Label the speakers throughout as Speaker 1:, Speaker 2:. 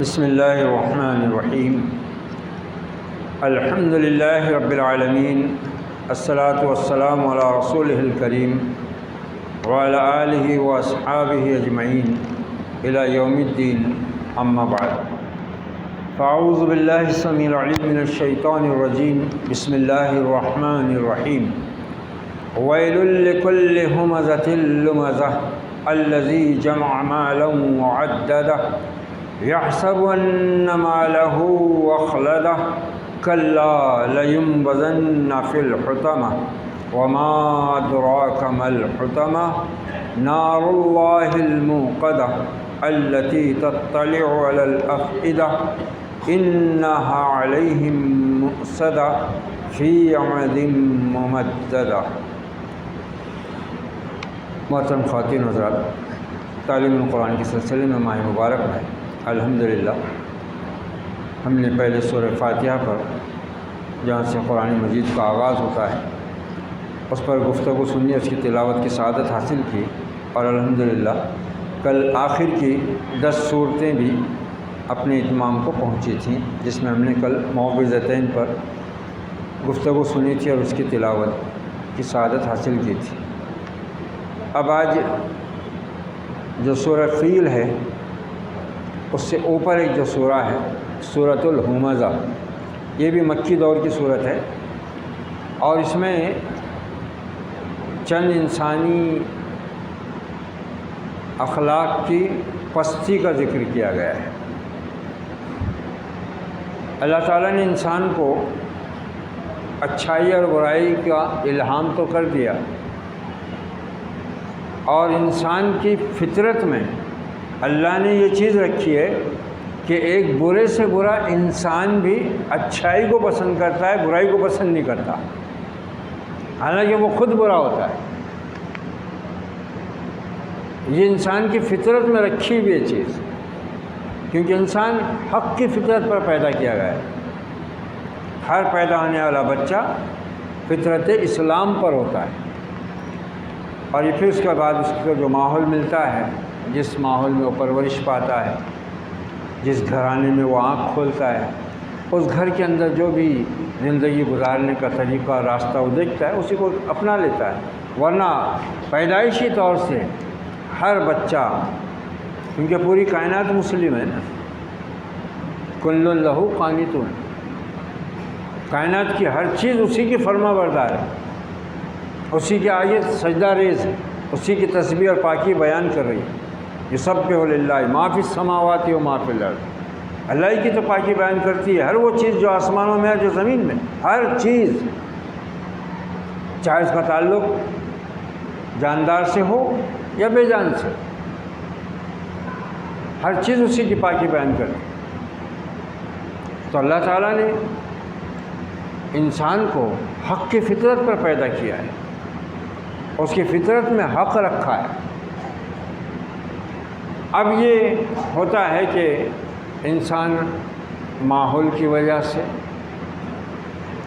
Speaker 1: بسم اللہ الرحمن الرحیم الحمد للہ رب العالمین الصلاۃ والسلام علی رسولہ الکریم وعلی آلہ واصحابہ اجمعین الی یوم الدین اما بعد فاعوذ باللہ السمیع العلیم من الشیطان الرجیم بسم اللہ الرحمن الرحیم ویل لکل ہمزۃ لمزہ الذی جمع مالا وعددہ يحسب أن ماله أخلده كلا لينبذن في الحطمة وما أدراك ما الحطمة نار الله الموقدة التي تطلع على الأفئدة إنها عليهم مؤصدة في عمد ممددة۔ محترم خواتین حضرات، تعلیم القرآن کے سلسلے میں ماہ مبارک ہے۔ الحمدللہ ہم نے پہلے سورہ فاتحہ پر جہاں سے قرآن مجید کا آغاز ہوتا ہے اس پر گفتگو سنی، اس کی تلاوت کی سعادت حاصل کی، اور الحمدللہ کل آخر کی 10 صورتیں بھی اپنے اتمام کو پہنچی تھیں، جس میں ہم نے کل معوذتین پر گفتگو سنی تھی اور اس کی تلاوت کی سعادت حاصل کی تھی۔ اب آج جو سورہ فیل ہے اس سے اوپر ایک جو سورہ ہے سورۃ الہمزہ، یہ بھی مکی دور کی صورت ہے، اور اس میں چند انسانی اخلاق کی پستی کا ذکر کیا گیا ہے۔ اللہ تعالیٰ نے انسان کو اچھائی اور برائی کا الہام تو کر دیا، اور انسان کی فطرت میں اللہ نے یہ چیز رکھی ہے کہ ایک برے سے برا انسان بھی اچھائی کو پسند کرتا ہے، برائی کو پسند نہیں کرتا، حالانکہ وہ خود برا ہوتا ہے۔ یہ انسان کی فطرت میں رکھی ہوئی یہ چیز، کیونکہ انسان حق کی فطرت پر پیدا کیا گیا ہے۔ ہر پیدا ہونے والا بچہ فطرت اسلام پر ہوتا ہے، اور یہ پھر اس کے بعد اس کو جو ماحول ملتا ہے، جس ماحول میں وہ پرورش پاتا ہے، جس گھرانے میں وہ آنکھ کھولتا ہے، اس گھر کے اندر جو بھی زندگی گزارنے کا طریقہ راستہ وہ دیکھتا ہے اسی کو اپنا لیتا ہے۔ ورنہ پیدائشی طور سے ہر بچہ، کیونکہ پوری کائنات مسلم ہے نا، کل لہ قانتون، کائنات کی ہر چیز اسی کی فرما بردار ہے، اسی کے آگے سجدہ ریز ہے، اسی کی تسبیح اور پاکی بیان کر رہی ہے۔ یسبح للہ ما فی السماوات و ما فی الارض، اللہ کی تو پاکی بیان کرتی ہے ہر وہ چیز جو آسمانوں میں ہے، جو زمین میں، ہر چیز، چاہے اس کا تعلق جاندار سے ہو یا بے جان سے، ہر چیز اسی کی پاکی بیان کرتی ہے۔ تو اللہ تعالیٰ نے انسان کو حق کی فطرت پر پیدا کیا ہے، اس کی فطرت میں حق رکھا ہے۔ اب یہ ہوتا ہے کہ انسان ماحول کی وجہ سے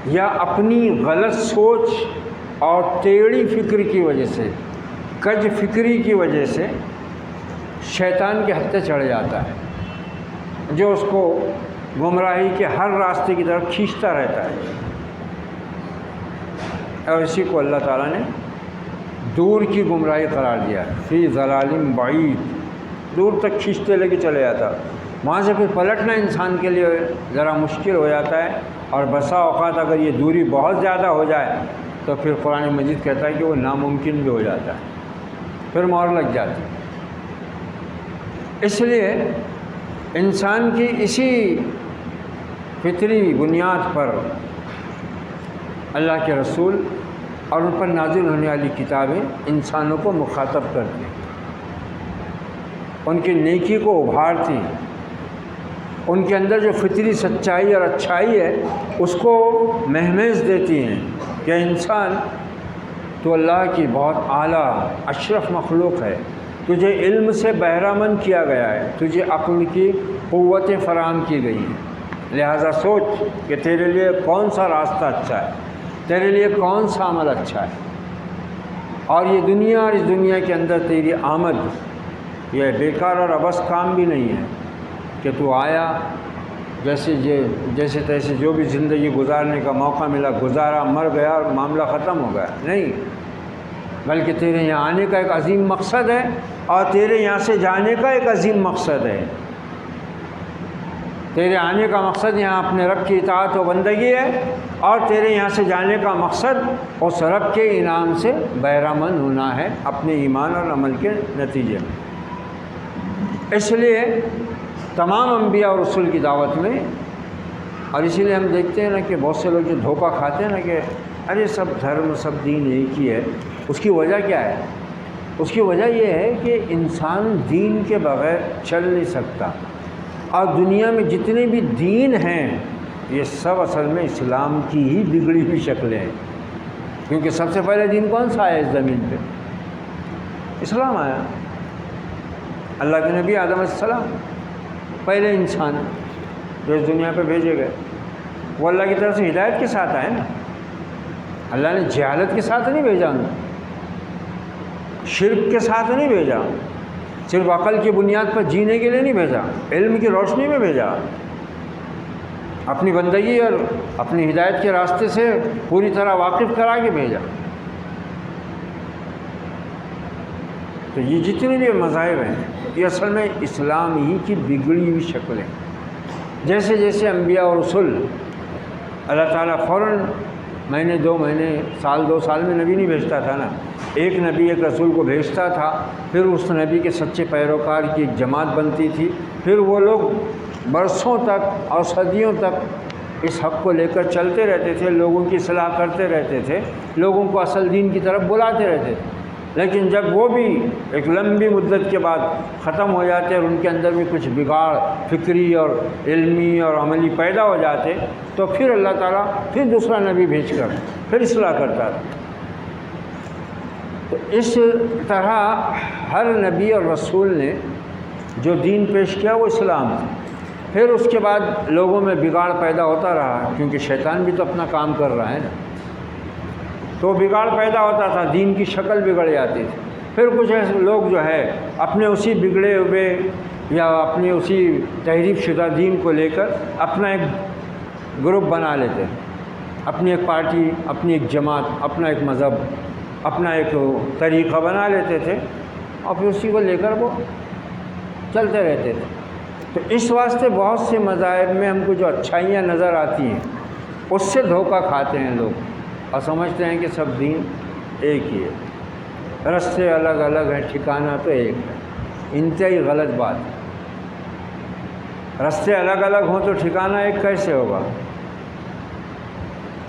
Speaker 1: یا اپنی غلط سوچ اور ٹیڑھی فکر کی وجہ سے، کج فکری کی وجہ سے شیطان کے ہتھے چڑھ جاتا ہے، جو اس کو گمراہی کے ہر راستے کی طرف کھینچتا رہتا ہے، اور اسی کو اللہ تعالیٰ نے دور کی گمراہی قرار دیا ہے۔ فی ضلال بعید، دور تک کھینچتے لے کے چلے جاتا، وہاں سے پھر پلٹنا انسان کے لیے ذرا مشکل ہو جاتا ہے، اور بسا اوقات اگر یہ دوری بہت زیادہ ہو جائے تو پھر قرآن مجید کہتا ہے کہ وہ ناممکن بھی ہو جاتا ہے، پھر مہر لگ جاتی ہے۔ اس لیے انسان کی اسی فطری بنیاد پر اللہ کے رسول اور ان پر نازل ہونے والی کتابیں انسانوں کو مخاطب کرتی ہیں، ان کی نیکی کو ابھارتی ہیں، ان کے اندر جو فطری سچائی اور اچھائی ہے اس کو مہمیز دیتی ہیں کہ انسان تو اللہ کی بہت اعلیٰ اشرف مخلوق ہے، تجھے علم سے بہرہ مند کیا گیا ہے، تجھے عقل کی قوتیں فراہم کی گئی ہیں، لہٰذا سوچ کہ تیرے لیے کون سا راستہ اچھا ہے، تیرے لیے کون سا عمل اچھا ہے، اور یہ دنیا اور اس دنیا کے اندر تیری آمد یہ بیکار اور ابس کام بھی نہیں ہے، کہ تو آیا، جیسے تیسے جو بھی زندگی گزارنے کا موقع ملا گزارا، مر گیا اور معاملہ ختم ہو گیا، نہیں، بلکہ تیرے یہاں آنے کا ایک عظیم مقصد ہے اور تیرے یہاں سے جانے کا ایک عظیم مقصد ہے۔ تیرے آنے کا مقصد یہاں اپنے رب کی اطاعت و بندگی ہے، اور تیرے یہاں سے جانے کا مقصد اس رب کے انعام سے بہرامند ہونا ہے اپنے ایمان اور عمل کے نتیجے میں۔ اس لیے تمام انبیاء اور رسول کی دعوت میں، اور اسی لیے ہم دیکھتے ہیں نا کہ بہت سے لوگ جو دھوکہ کھاتے ہیں نا کہ ارے سب دھرم سب دین ایک ہی ہے، اس کی وجہ کیا ہے؟ اس کی وجہ یہ ہے کہ انسان دین کے بغیر چل نہیں سکتا، اور دنیا میں جتنے بھی دین ہیں یہ سب اصل میں اسلام کی ہی بگڑی ہوئی شکلیں ہیں، کیونکہ سب سے پہلے دین کون سا آیا اس زمین پہ؟ اسلام آیا۔ اللہ کے نبی آدم علیہ السلام پہلے انسان جو اس دنیا پہ بھیجے گئے، وہ اللہ کی طرف سے ہدایت کے ساتھ آئے نا، اللہ نے جہالت کے ساتھ نہیں بھیجا، شرک کے ساتھ نہیں بھیجا، صرف عقل کی بنیاد پر جینے کے لیے نہیں بھیجا، علم کی روشنی میں بھیجا، اپنی بندگی اور اپنی ہدایت کے راستے سے پوری طرح واقف کرا کے بھیجا۔ تو یہ جتنے بھی مذاہب ہیں یہ اصل میں اسلام ہی کی بگڑی ہوئی شکلیں، جیسے جیسے انبیاء اور رسول اللہ تعالیٰ فوراً مہینے 2 مہینے سال 2 سال میں نبی نہیں بھیجتا تھا نا، ایک نبی ایک رسول کو بھیجتا تھا، پھر اس نبی کے سچے پیروکار کی ایک جماعت بنتی تھی، پھر وہ لوگ برسوں تک اور صدیوں تک اس حق کو لے کر چلتے رہتے تھے، لوگوں کی اصلاح کرتے رہتے تھے، لوگوں کو اصل دین کی طرف بلاتے رہتے تھے۔ لیکن جب وہ بھی ایک لمبی مدت کے بعد ختم ہو جاتے اور ان کے اندر بھی کچھ بگاڑ فکری اور علمی اور عملی پیدا ہو جاتے، تو پھر اللہ تعالیٰ پھر دوسرا نبی بھیج کر پھر اصلاح کرتا تھا۔ تو اس طرح ہر نبی اور رسول نے جو دین پیش کیا وہ اسلام تھا۔ پھر اس کے بعد لوگوں میں بگاڑ پیدا ہوتا رہا، کیونکہ شیطان بھی تو اپنا کام کر رہا ہے نا، تو بگاڑ پیدا ہوتا تھا، دین کی شکل بگڑ جاتی تھی۔ پھر کچھ ایسے لوگ جو ہے اپنے اسی بگڑے ہوئے یا اپنی اسی تحریف شدہ دین کو لے کر اپنا ایک گروپ بنا لیتے، اپنی ایک پارٹی، اپنی ایک جماعت، اپنا ایک مذہب، اپنا ایک طریقہ بنا لیتے تھے، اور پھر اسی کو لے کر وہ چلتے رہتے تھے۔ تو اس واسطے بہت سے مذاہب میں ہم کو جو اچھائیاں نظر آتی ہیں اس سے دھوکہ کھاتے ہیں لوگ اور سمجھتے ہیں کہ سب دین ایک ہی ہے، راستے الگ الگ ہیں، ٹھکانہ تو ایک ہے۔ انتہائی غلط بات ہے۔ راستے الگ الگ ہوں تو ٹھکانہ ایک کیسے ہوگا؟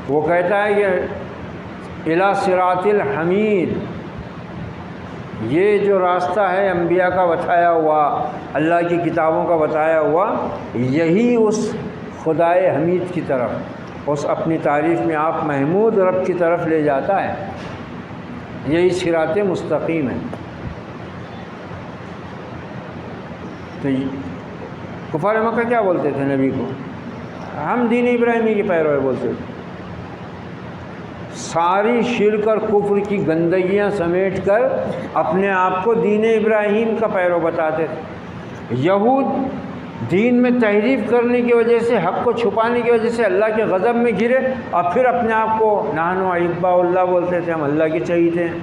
Speaker 1: وہ کہتا ہے کہ الی صراط الحمید، یہ جو راستہ ہے انبیاء کا بتایا ہوا، اللہ کی کتابوں کا بتایا ہوا، یہی اس خدائے حمید کی طرف، اس اپنی تعریف میں آپ محمود رب کی طرف لے جاتا ہے، یہی صراط مستقیم ہے۔ تو کفار مکہ کیا بولتے تھے نبی کو؟ ہم دین ابراہیمی کے پیرو بولتے تھے، ساری شرک اور کفر کی گندگیاں سمیٹ کر اپنے آپ کو دین ابراہیم کا پیرو بتاتے تھے۔ یہود دین میں تحریف کرنے کی وجہ سے، حق کو چھپانے کی وجہ سے اللہ کے غضب میں گرے، اور پھر اپنے آپ کو نحن احباء اللہ بولتے تھے، ہم اللہ کے چہیتے ہیں۔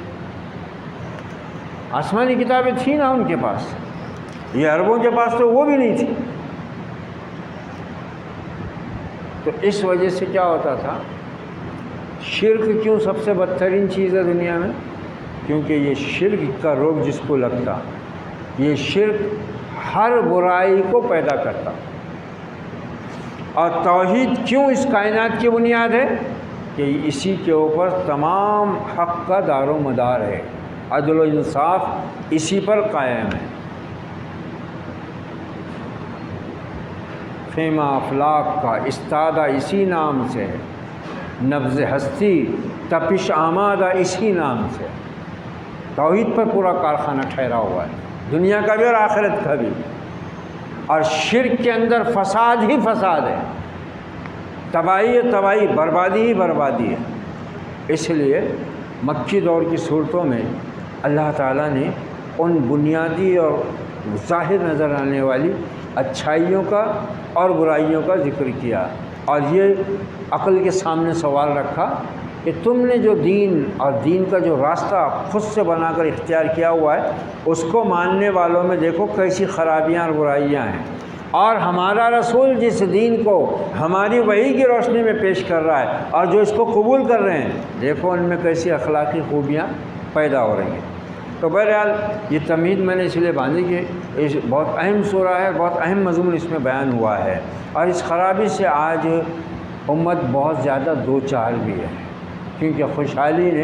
Speaker 1: آسمانی کتابیں تھیں نا ان کے پاس، یہ عربوں کے پاس تو وہ بھی نہیں تھی۔ تو اس وجہ سے کیا ہوتا تھا، شرک کیوں سب سے بدترین چیز ہے دنیا میں؟ کیونکہ یہ شرک کا روگ جس کو لگتا، یہ شرک ہر برائی کو پیدا کرتا۔ اور توحید کیوں اس کائنات کی بنیاد ہے؟ کہ اسی کے اوپر تمام حق کا دار و مدار ہے، عدل و انصاف اسی پر قائم ہے۔ خیمہ افلاک کا استادہ اسی نام سے ہے، نبض ہستی تپش آمادہ اسی نام سے۔ توحید پر پورا کارخانہ ٹھہرا ہوا ہے، دنیا کا بھی اور آخرت کا بھی۔ اور شرک کے اندر فساد ہی فساد ہے، تباہی ہے تباہی، بربادی ہی بربادی ہے۔ اس لیے مکی دور کی صورتوں میں اللہ تعالیٰ نے ان بنیادی اور ظاہر نظر آنے والی اچھائیوں کا اور برائیوں کا ذکر کیا، اور یہ عقل کے سامنے سوال رکھا کہ تم نے جو دین اور دین کا جو راستہ خود سے بنا کر اختیار کیا ہوا ہے، اس کو ماننے والوں میں دیکھو کیسی خرابیاں اور برائیاں ہیں، اور ہمارا رسول جس دین کو ہماری وحی کی روشنی میں پیش کر رہا ہے اور جو اس کو قبول کر رہے ہیں، دیکھو ان میں کیسی اخلاقی خوبیاں پیدا ہو رہی ہیں۔ تو بہرحال یہ تمہید میں نے اس لیے باندھی کہ اس بہت اہم سورہ ہے، بہت اہم مضمون اس میں بیان ہوا ہے، اور اس خرابی سے آج امت بہت زیادہ دو چار بھی ہے، کیونکہ خوشحالی نے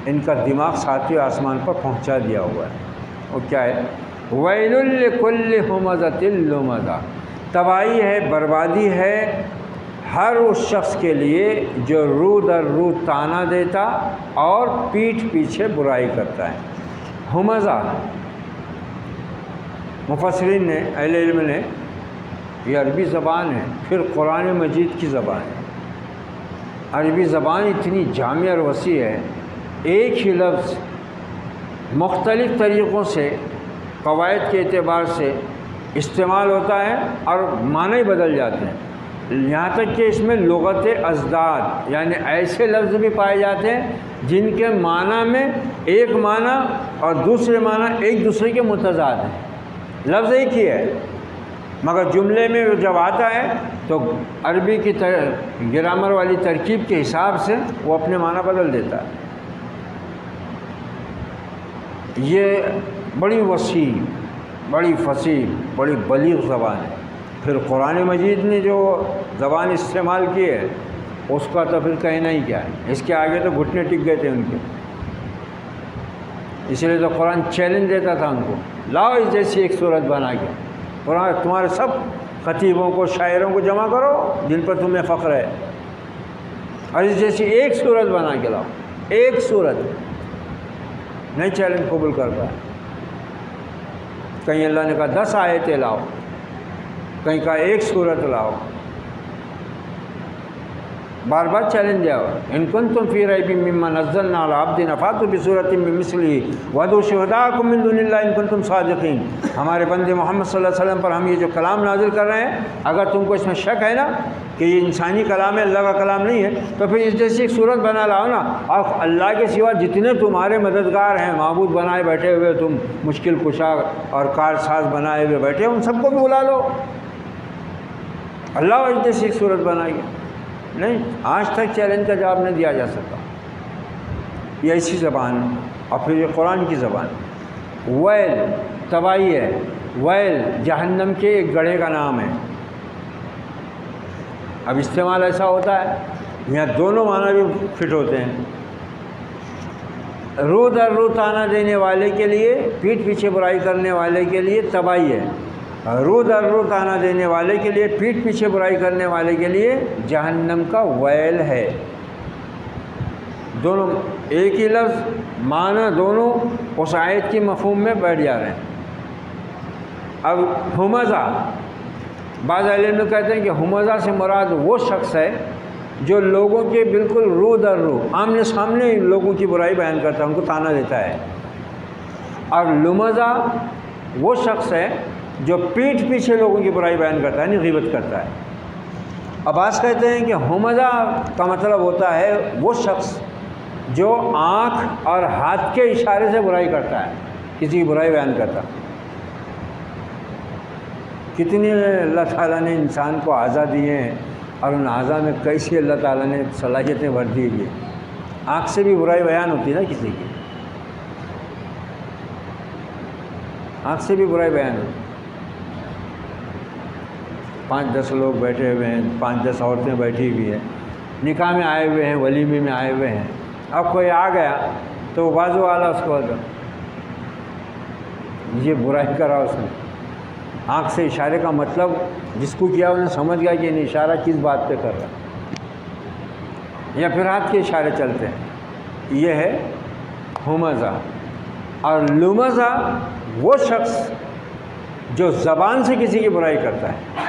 Speaker 1: ان کا دماغ ساتویں آسمان پر پہنچا دیا ہوا ہے۔ وہ کیا ہے؟ ویل لکل ہمزۃ لمزہ، تباہی ہے، بربادی ہے ہر اس شخص کے لیے جو رو در رو تانا دیتا اور پیٹھ پیچھے برائی کرتا ہے۔ ہمزہ مفسرین نے، اہل علم نے، یہ عربی زبان ہے، پھر قرآن مجید کی زبان ہے۔ عربی زبان اتنی جامع اور وسیع ہے، ایک ہی لفظ مختلف طریقوں سے قواعد کے اعتبار سے استعمال ہوتا ہے اور معنی بدل جاتے ہیں، یہاں تک کہ اس میں لغت ازداد، یعنی ایسے لفظ بھی پائے جاتے ہیں جن کے معنی میں ایک معنی اور دوسرے معنی ایک دوسرے کے متضاد ہیں، لفظ ایک ہی ہے مگر جملے میں جب آتا ہے تو عربی کی گرامر والی ترکیب کے حساب سے وہ اپنے معنی بدل دیتا ہے۔ یہ بڑی وسیع، بڑی فصیح، بڑی بلیغ زبان ہے۔ پھر قرآن مجید نے جو زبان استعمال کی ہے اس کا تو پھر کہنا ہی کیا ہے، اس کے آگے تو گھٹنے ٹک گئے تھے ان کے، اس لیے تو قرآن چیلنج دیتا تھا ان کو، لاؤ اس جیسی ایک صورت بنا کے، قرآن تمہارے سب خطیبوں کو، شاعروں کو جمع کرو جن پر تمہیں فخر ہے، اور اس جیسی ایک صورت بنا کے لاؤ، ایک صورت۔ نہیں چیلنج قبول کرتا ہے، کہیں اللہ نے کہا 10 آیتیں لاؤ، کہیں کہا ایک صورت لاؤ، بار بار چیلنج دیا ہوا، ان کنتم فی ریب مما نزلنا علی عبدنا فاتوا بسورۃ من مثلہ وادعوا شہداءکم من دون اللہ ان کنتم صادقین۔ ہمارے بندے محمد صلی اللہ علیہ وسلم پر ہم یہ جو کلام نازل کر رہے ہیں، اگر تم کو اس میں شک ہے نا کہ یہ انسانی کلام ہے، اللہ کا کلام نہیں ہے، تو پھر اس جیسی ایک صورت بنا لاؤ نا، اور اللہ کے سوا جتنے تمہارے مددگار ہیں، معبود بنائے بیٹھے ہوئے، تم مشکل کشا اور کارساز بنائے ہوئے بیٹھے، ان سب کو بھی بلا لو، اللہ اس جیسی ایک صورت بنائیے۔ نہیں، آج تک چیلنج کا جواب نہیں دیا جا سکتا۔ یہ ایسی زبان، اور پھر یہ قرآن کی زبان۔ ویل تباہی ہے، ویل جہنم کے ایک گڑھے کا نام ہے۔ اب استعمال ایسا ہوتا ہے، یہاں دونوں معنی بھی فٹ ہوتے ہیں، رو در رو تانا دینے والے کے لیے، پیٹھ پیچھے برائی کرنے والے کے لیے تباہی ہے، رو در رو تانا دینے والے کے لیے، پیٹھ پیچھے برائی کرنے والے کے لیے جہنم کا ویل ہے۔ دونوں ایک ہی لفظ، معنی دونوں اس آیت کی مفہوم میں بیٹھ جا رہے ہیں۔ اب ہمزہ، بعض اہل علم کہتے ہیں کہ ہمزہ سے مراد وہ شخص ہے جو لوگوں کے بالکل رو در رو، آمنے سامنے لوگوں کی برائی بیان کرتا ہے، ان کو تانا دیتا ہے، اور لمزہ وہ شخص ہے جو پیٹھ پیچھے لوگوں کی برائی بیان کرتا ہے، یعنی غیبت کرتا ہے۔ عباس کہتے ہیں کہ ہمزہ کا مطلب ہوتا ہے وہ شخص جو آنکھ اور ہاتھ کے اشارے سے برائی کرتا ہے، کسی کی برائی بیان کرتا۔ کتنی اللہ تعالیٰ نے انسان کو اعضاء دیے ہیں، اور ان اعضاء میں کیسی اللہ تعالیٰ نے صلاحیتیں بھر دی ہوئی ہیں۔ آنکھ سے بھی برائی بیان ہوتی ہے نا کسی کی، آنکھ سے بھی برائی بیان ہوتی۔ 5-10 لوگ بیٹھے ہوئے ہیں، 5-10 عورتیں بیٹھی ہوئی ہیں، نکاح میں آئے ہوئے ہیں، ولیمے میں آئے ہوئے ہیں، اب کوئی آ گیا تو وہ بازو والا اس کو یہ برائی کرا، اس نے آنکھ سے اشارے کا مطلب جس کو کیا انہیں سمجھ گیا کہ انہیں اشارہ کس بات پہ کر رہا ہے، یا پھر ہاتھ کے اشارے چلتے ہیں۔ یہ ہے ہمزہ۔ اور لمزہ وہ شخص جو زبان سے کسی کی برائی کرتا ہے۔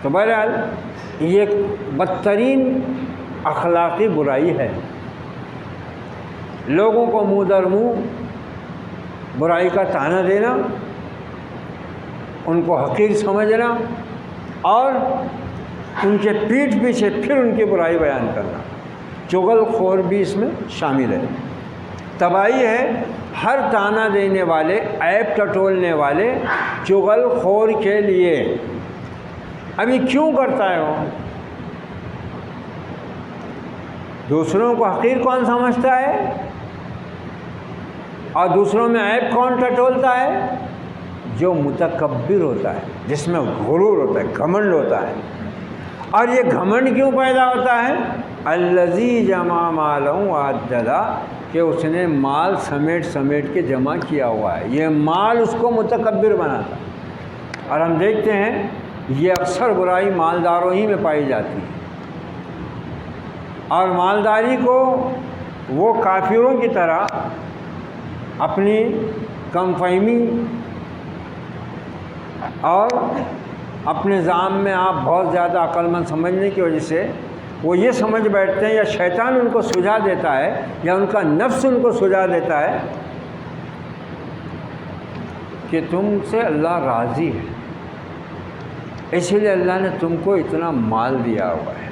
Speaker 1: تو بہرحال یہ ایک بدترین اخلاقی برائی ہے، لوگوں کو منہ در منہ برائی کا طعنہ دینا، ان کو حقیر سمجھنا اور ان کے پیٹھ پیچھے پھر ان کی برائی بیان کرنا، چغل خور بھی اس میں شامل ہے۔ تباہی ہے ہر تانا دینے والے، عیب ٹٹولنے والے چغل خور کے لیے۔ ابھی کیوں کرتا ہے وہ؟ دوسروں کو حقیر کون سمجھتا ہے اور دوسروں میں عیب کون ٹٹولتا ہے؟ جو متکبر ہوتا ہے، جس میں غرور ہوتا ہے، گھمنڈ ہوتا ہے۔ اور یہ گھمنڈ کیوں پیدا ہوتا ہے؟ الذی جمع مالا وعددا، کہ اس نے مال سمیٹ سمیٹ کے جمع کیا ہوا ہے، یہ مال اس کو متکبر بناتا ہے۔ اور ہم دیکھتے ہیں یہ اکثر برائی مالداروں ہی میں پائی جاتی ہے، اور مالداری کو وہ کافروں کی طرح اپنی کم فہمی اور اپنے ذہن میں آپ بہت زیادہ عقل مند سمجھنے کی وجہ سے وہ یہ سمجھ بیٹھتے ہیں، یا شیطان ان کو سجھا دیتا ہے یا ان کا نفس ان کو سجھا دیتا ہے کہ تم سے اللہ راضی ہے، اسی لیے اللہ نے تم کو اتنا مال دیا ہوا ہے۔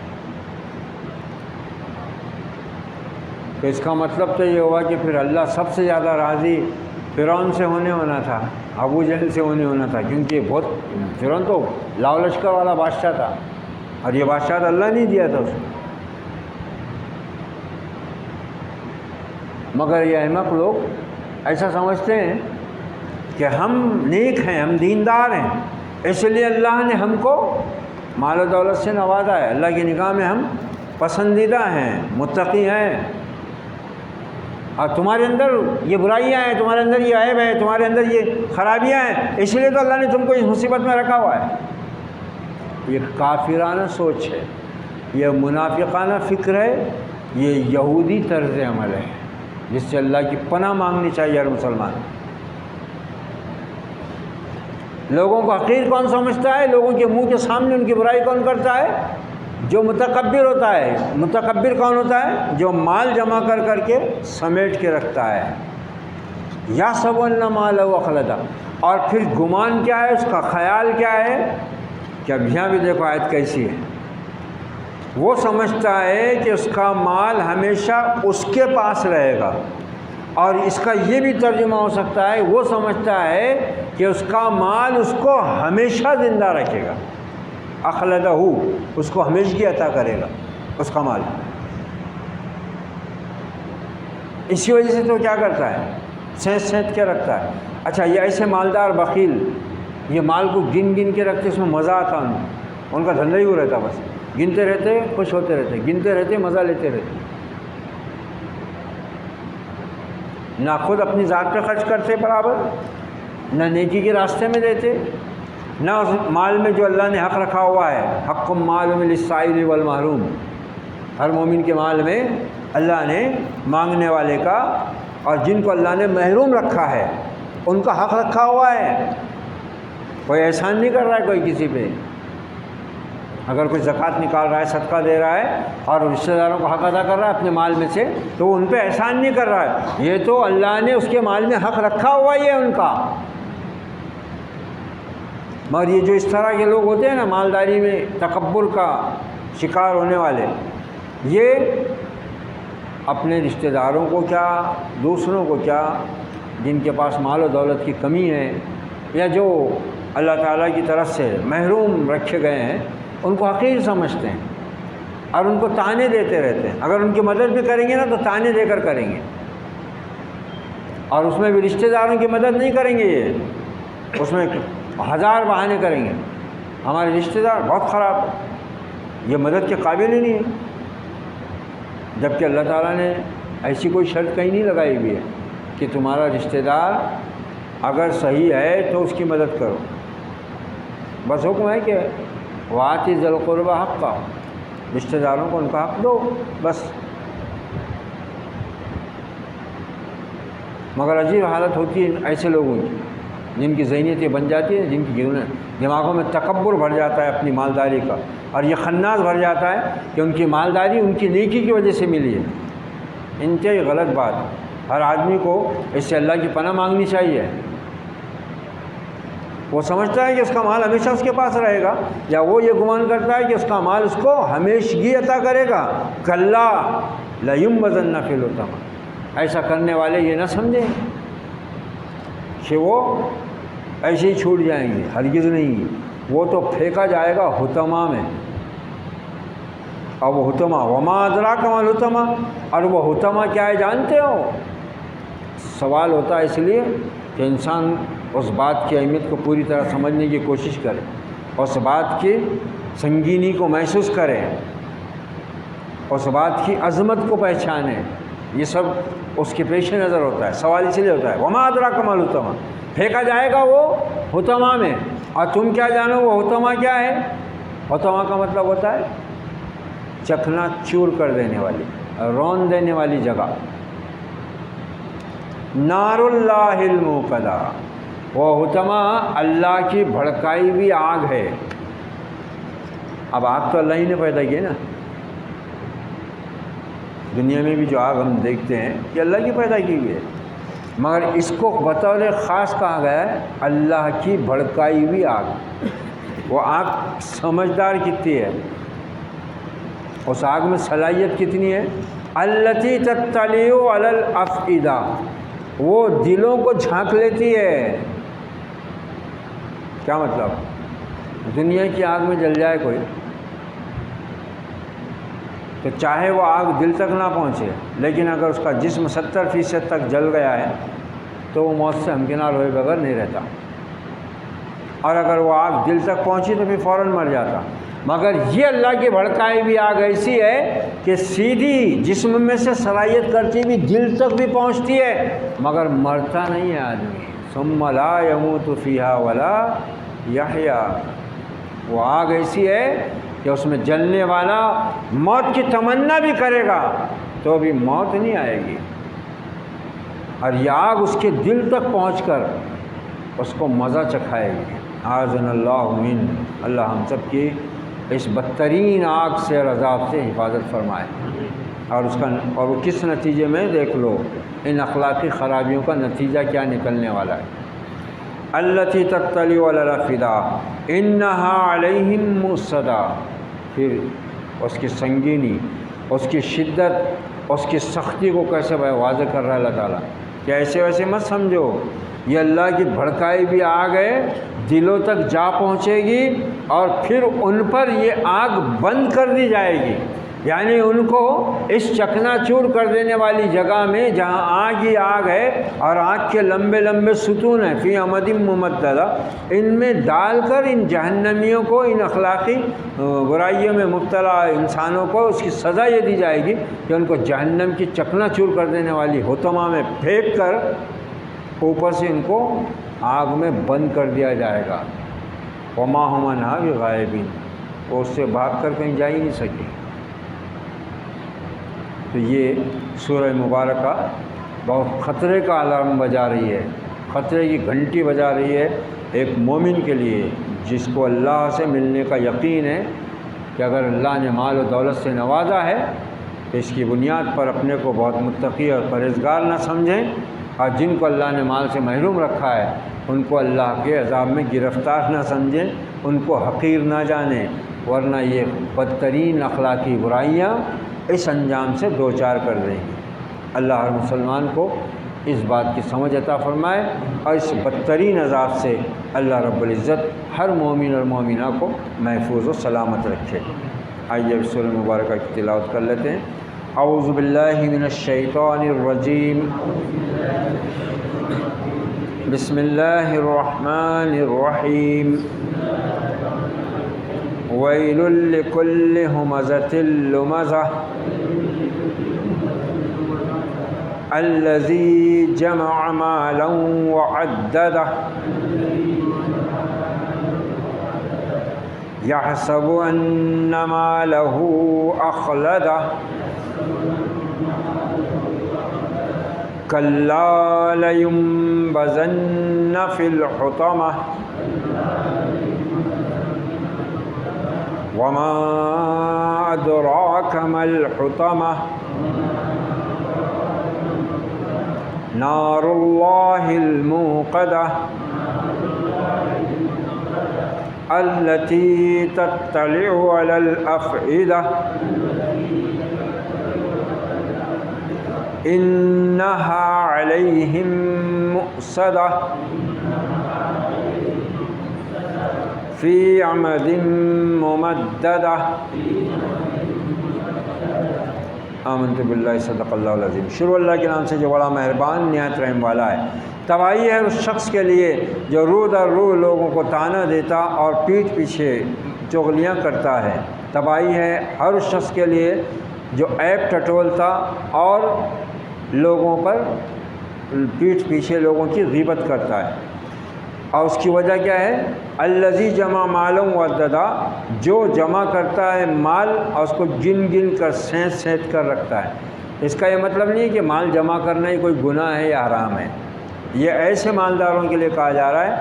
Speaker 1: تو اس کا مطلب تو یہ ہوا کہ پھر اللہ سب سے زیادہ راضی فرعون سے ہونا تھا، ابو جہل سے ہونا تھا، کیونکہ یہ بہت فرعون تو لاؤ لشکر والا بادشاہ تھا، اور یہ بادشاہ اللہ نہیں دیا تھا اس کو۔ مگر یہ احمق لوگ ایسا سمجھتے ہیں کہ ہم نیک ہیں، ہم دیندار ہیں، اس لیے اللہ نے ہم کو مال و دولت سے نوازا ہے، اللہ کی نگاہ میں ہم پسندیدہ ہیں، متقی ہیں، اور تمہارے اندر یہ برائیاں ہیں، تمہارے اندر یہ عیب ہے، تمہارے اندر یہ خرابیاں ہیں، اس لیے تو اللہ نے تم کو اس مصیبت میں رکھا ہوا ہے۔ یہ کافرانہ سوچ ہے، یہ منافقانہ فکر ہے، یہ یہودی طرز عمل ہے، جس سے اللہ کی پناہ مانگنی چاہیے ہر مسلمان۔ لوگوں کو حقیر کون سمجھتا ہے؟ لوگوں کے منہ کے سامنے ان کی برائی کون کرتا ہے؟ جو متکبر ہوتا ہے۔ متکبر کون ہوتا ہے؟ جو مال جمع کر کر کے سمیٹ کے رکھتا ہے۔ یا سب ان مالہ اخلدا، اور پھر گمان کیا ہے اس کا، خیال کیا ہے کہ اب یہاں بھی دیکھو آیت کیسی ہے، وہ سمجھتا ہے کہ اس کا مال ہمیشہ اس کے پاس رہے گا، اور اس کا یہ بھی ترجمہ ہو سکتا ہے وہ سمجھتا ہے کہ اس کا مال اس کو ہمیشہ زندہ رکھے گا، اخلدہ اس کو ہمیشگی عطا کرے گا اس کا مال۔ اسی وجہ سے تو کیا کرتا ہے، سینت سینت کے رکھتا ہے۔ اچھا یہ ایسے مالدار بخیل یہ مال کو گن گن کے رکھتے، اس میں مزہ آتا ان کا دھندا ہی وہ رہتا، بس گنتے رہتے، خوش ہوتے رہتے، گنتے رہتے، مزہ لیتے رہتے، نہ خود اپنی ذات پہ خرچ کرتے برابر، نہ نیکی کے راستے میں دیتے، نہ اس مال میں جو اللہ نے حق رکھا ہوا ہے، حق معلوم للسائل والمحروم، ہر مومن کے مال میں اللہ نے مانگنے والے کا اور جن کو اللہ نے محروم رکھا ہے ان کا حق رکھا ہوا ہے۔ کوئی احسان نہیں کر رہا ہے کوئی کسی پہ، اگر کوئی زکوٰۃ نکال رہا ہے، صدقہ دے رہا ہے اور رشتہ داروں کو حق ادا کر رہا ہے اپنے مال میں سے، تو وہ ان پہ احسان نہیں کر رہا ہے، یہ تو اللہ نے اس کے مال میں حق رکھا ہوا ہی ہے ان کا۔ مگر یہ جو اس طرح کے لوگ ہوتے ہیں نا مالداری میں تکبر کا شکار ہونے والے، یہ اپنے رشتہ داروں کو کیا، دوسروں کو کیا، جن کے پاس مال و دولت کی کمی ہے یا جو اللہ تعالیٰ کی طرف سے محروم رکھے گئے ہیں، ان کو حقیر سمجھتے ہیں اور ان کو تانے دیتے رہتے ہیں۔ اگر ان کی مدد بھی کریں گے نا تو تانے دے کر کریں گے، اور اس میں بھی رشتہ داروں کی مدد نہیں کریں گے، یہ اس میں ہزار بہانے کریں گے، ہمارے رشتہ دار بہت خراب ہے، یہ مدد کے قابل ہی نہیں ہے، جبکہ اللہ تعالیٰ نے ایسی کوئی شرط کہیں نہیں لگائی ہوئی ہے کہ تمہارا رشتہ دار اگر صحیح ہے تو اس کی مدد کرو، بس حکم ہے کہ وآتی ذی القربی حقہ، رشتہ داروں کو ان کا حق دو بس۔ مگر عجیب حالت ہوتی ہے ایسے لوگوں کی جن کی ذہنیتیں بن جاتی ہیں، جن کی دماغوں میں تکبر بھر جاتا ہے اپنی مالداری کا، اور یہ خناس بھر جاتا ہے کہ ان کی مالداری ان کی نیکی کی وجہ سے ملی ہے۔ انتہائی غلط بات ہے، ہر آدمی کو اس سے اللہ کی پناہ مانگنی چاہیے۔ وہ سمجھتا ہے کہ اس کا مال ہمیشہ اس کے پاس رہے گا، یا وہ یہ گمان کرتا ہے کہ اس کا مال اس کو ہمیشگی عطا کرے گا۔ کلا لینبذن فی الحطمہ، ایسا کرنے والے یہ نہ سمجھیں کہ وہ ایسے ہی چھوٹ جائیں گے، ہرگز نہیں، وہ تو پھینکا جائے گا حطمہ میں۔ اور وہ حطمہ، وما ادراک ما الحطمہ، اور وہ حطمہ کیا ہے جانتے ہو؟ سوال ہوتا ہے اس لیے کہ انسان اس بات کی اہمیت کو پوری طرح سمجھنے کی کوشش کرے، اس بات کی سنگینی کو محسوس کرے، اس بات کی عظمت کو پہچانے۔ یہ سب اس کے پیش نظر ہوتا ہے، سوال اس لیے ہوتا ہے وما ادراک ما الحطمہ، پھینکا جائے گا وہ حطمہ میں، اور تم کیا جانو وہ حطمہ کیا ہے؟ حطمہ کا مطلب ہوتا ہے چکنا چور کر دینے والی، رون دینے والی جگہ۔ نار اللہ الموقدہ، وہ حطمہ اللہ کی بھڑکائی ہوئی آگ ہے۔ اب آگ تو اللہ ہی نے پیدا کی نا، دنیا میں بھی جو آگ ہم دیکھتے ہیں یہ اللہ کی پیدا کی ہوئی ہے، مگر اس کو بطور خاص کہا گیا ہے اللہ کی بھڑکائی ہوئی آگ۔ وہ آگ سمجھدار کتنی ہے، اس آگ میں صلاحیت کتنی ہے؟ التی تطلع علی الافئدہ، وہ دلوں کو جھانک لیتی ہے۔ کیا مطلب؟ دنیا کی آگ میں جل جائے کوئی تو چاہے وہ آگ دل تک نہ پہنچے، لیکن اگر اس کا جسم 70% تک جل گیا ہے تو وہ موت سے ہمکنار ہوئے بغیر نہیں رہتا، اور اگر وہ آگ دل تک پہنچی تو پھر فوراً مر جاتا۔ مگر یہ اللہ کی بھڑکائی بھی آگ ایسی ہے کہ سیدھی جسم میں سے صلاحیت کرتی بھی دل تک بھی پہنچتی ہے، مگر مرتا نہیں ہے آدمی۔ ثم لا يموت فیہا ولا یحییٰ، وہ آگ ایسی ہے کہ اس میں جلنے والا موت کی تمنا بھی کرے گا تو بھی موت نہیں آئے گی، اور یہ آگ اس کے دل تک پہنچ کر اس کو مزہ چکھائے گی۔ اعاذنا اللہ من، اللہ ہم سب کی اس بدترین آگ سے اور عذاب سے حفاظت فرمائے۔ اور وہ کس نتیجے میں؟ دیکھ لو ان اخلاقی خرابیوں کا نتیجہ کیا نکلنے والا ہے۔ التی تطلع علی الافئدہ انہا علیہم مؤصدہ، پھر اس کی سنگینی، اس کی شدت، اس کی سختی کو کیسے واضح کر رہا ہے اللہ تعالیٰ کہ ایسے ویسے مت سمجھو، یہ اللہ کی بھڑکائی بھی آگ ہے، دلوں تک جا پہنچے گی اور پھر ان پر یہ آگ بند کر دی جائے گی، یعنی ان کو اس چکنا چور کر دینے والی جگہ میں جہاں آگ ہی آگ ہے اور آگ کے لمبے لمبے ستون ہیں، فی امد ممددہ، ان میں ڈال کر ان جہنمیوں کو، ان اخلاقی برائیوں میں مبتلا انسانوں کو اس کی سزا یہ دی جائے گی کہ ان کو جہنم کی چکنا چور کر دینے والی حطمہ میں پھینک کر اوپر سے ان کو آگ میں بند کر دیا جائے گا۔ وما ہم عنہا بغائبین، وہ اس سے بھاگ کر کہیں جا ہی نہیں سکے۔ تو یہ سورہ مبارکہ بہت خطرے کا الارم بجا رہی ہے، خطرے کی گھنٹی بجا رہی ہے ایک مومن کے لیے جس کو اللہ سے ملنے کا یقین ہے کہ اگر اللہ نے مال و دولت سے نوازا ہے تو اس کی بنیاد پر اپنے کو بہت متقی اور پرہیزگار نہ سمجھیں، اور جن کو اللہ نے مال سے محروم رکھا ہے ان کو اللہ کے عذاب میں گرفتار نہ سمجھیں، ان کو حقیر نہ جانیں، ورنہ یہ بدترین اخلاقی برائیاں اس انجام سے دوچار کر دیں گی۔ اللہ ہر مسلمان کو اس بات کی سمجھ عطا فرمائے اور اس بدترین عذاب سے اللہ رب العزت ہر مومن اور مومنہ کو محفوظ و سلامت رکھے۔ آئیے سورہ مبارکہ کی تلاوت کر لیتے ہیں۔ اعوذ باللہ من الشیطان الرجیم، بسم اللہ الرحمن الرحیم، ویل لکل ہمزۃ لمزہ الذی جمع مالا وعددہ یحسب ان مالہ اخلدہ کلا لینبذن فی الحطمہ وما ادراک ما الحطمہ نار اللہ الموقدہ التي تطلع على الأفئدة إنها عليهم مؤصدة في عمد ممددة آمنت باللہ صدق اللہ العظیم۔ شروع اللہ کے نام سے جو بڑا مہربان نہایت رحم والا ہے۔ تباہی ہے اس شخص کے لیے جو رو در رو لوگوں کو طعنہ دیتا اور پیٹھ پیچھے چغلیاں کرتا ہے۔ تباہی ہے ہر اس شخص کے لیے جو عیب ٹٹولتا اور لوگوں پر پیٹھ پیچھے لوگوں کی غیبت کرتا ہے۔ اور اس کی وجہ کیا ہے؟ الذی جمع مالا وعددا، جو جمع کرتا ہے مال اور اس کو گن گن کر سینت سینت کر رکھتا ہے۔ اس کا یہ مطلب نہیں ہے کہ مال جمع کرنا ہی کوئی گناہ ہے یا حرام ہے۔ یہ ایسے مالداروں کے لیے کہا جا رہا ہے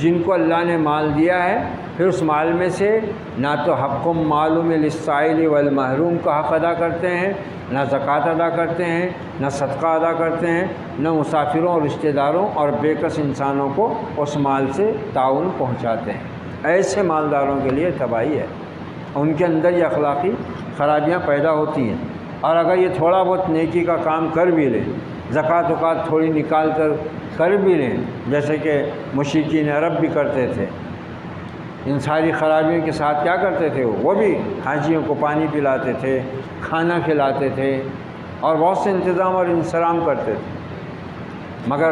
Speaker 1: جن کو اللہ نے مال دیا ہے، پھر اس مال میں سے نہ تو حق معلوم للسائل والمحروم کا حق ادا کرتے ہیں، نہ زکوٰۃ ادا کرتے ہیں، نہ صدقہ ادا کرتے ہیں، نہ مسافروں اور رشتہ داروں اور بے کس انسانوں کو اس مال سے تعاون پہنچاتے ہیں۔ ایسے مالداروں کے لیے تباہی ہے، ان کے اندر یہ اخلاقی خرابیاں پیدا ہوتی ہیں۔ اور اگر یہ تھوڑا بہت نیکی کا کام کر بھی لیں، زکوٰۃ وکات تھوڑی نکال کر بھی لیں، جیسے کہ مشرکین عرب بھی کرتے تھے، ان ساری خرابیوں کے ساتھ کیا کرتے تھے؟ وہ بھی حاجیوں کو پانی پلاتے تھے، کھانا کھلاتے تھے اور بہت سے انتظام اور انصرام کرتے تھے، مگر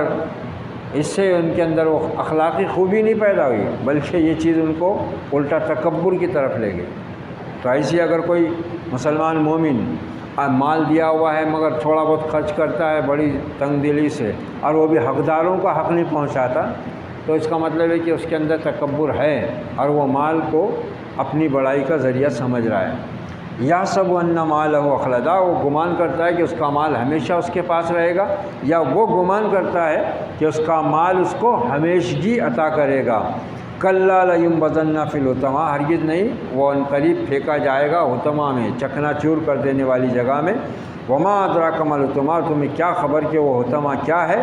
Speaker 1: اس سے ان کے اندر وہ اخلاقی خوبی نہیں پیدا ہوئی، بلکہ یہ چیز ان کو الٹا تکبر کی طرف لے گئی۔ تو ایسی اگر کوئی مسلمان مومن مال دیا ہوا ہے مگر تھوڑا بہت خرچ کرتا ہے بڑی تنگ دلی سے، اور وہ بھی حقداروں کا حق نہیں پہنچاتا، تو اس کا مطلب ہے کہ اس کے اندر تکبر ہے اور وہ مال کو اپنی بڑائی کا ذریعہ سمجھ رہا ہے۔ یا سب ان مالہ اخلدا، وہ گمان کرتا ہے کہ اس کا مال ہمیشہ اس کے پاس رہے گا، یا وہ گمان کرتا ہے کہ اس کا مال اس کو ہمیشگی عطا کرے گا۔ کلا لینبذن فی الحطمہ، ہرگز نہیں، وہ ان قریب پھینکا جائے گا حطمہ میں، چکنا چور کر دینے والی جگہ میں۔ وما ادراک ما الحطمہ، تمہیں کیا خبر کہ وہ حطمہ کیا ہے؟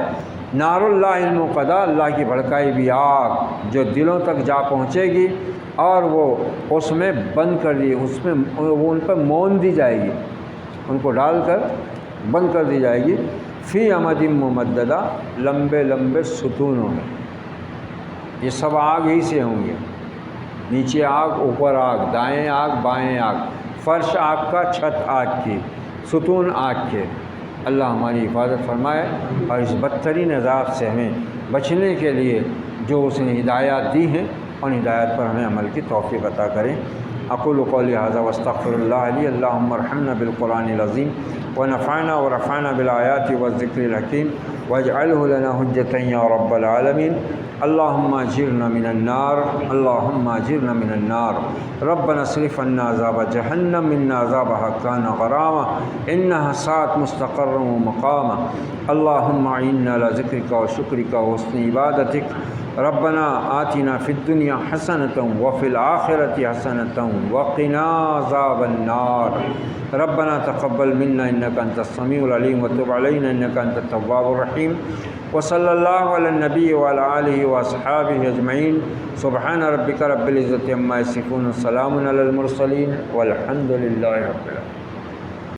Speaker 1: نار اللہ الموقدہ، اللہ کی بھڑکائی ہوئی آگ جو دلوں تک جا پہنچے گی، اور وہ اس میں بند کر دی، اس میں وہ ان پر مون دی جائے گی، ان کو ڈال کر بند کر دی جائے گی۔ فی عمد ممددہ، لمبے لمبے ستونوں میں۔ یہ سب آگ ہی سے ہوں گے، نیچے آگ، اوپر آگ، دائیں آگ، بائیں آگ، فرش آگ کا، چھت آگ کی، ستون آگ کے۔ اللہ ہماری حفاظت فرمائے اور اس بدترین عذاب سے ہمیں بچنے کے لیے جو اس نے ہدایات دی ہیں ان ہدایات پر ہمیں عمل کی توفیق عطا کریں۔ اقول قولی ھذا واستغفر اللہ لی، اللہم ارحمنا بالقرآن العظیم ونفعنا ورفعنا بالآیات والذکر الحکیم واجعلہ لنا حجتا یا رب العالمین۔ اللہم اجرنا من النار، اللہم اجرنا من النار، ربنا اصرف عنا عذاب جہنم ان عذابها کان غراما انها ساءت مستقرا ومقاما۔ اللہم اعنا علی ذکرک وشکرک وحسن عبادتک۔ ربنا آتنا فی الدنیا حسنۃ وفی الآخرۃ حسنۃ وقنا عذاب النار۔ ربنا تقبل منا انک انت السمیع العلیم وتب علینا انک انت التواب الرحیم۔ وصلی اللہ علی النبی وعلی آلہ واصحابہ اجمعین۔ سبحان ربک رب العزۃ عما یصفون، سلام علی المرسلین والحمد للہ رب العالمین۔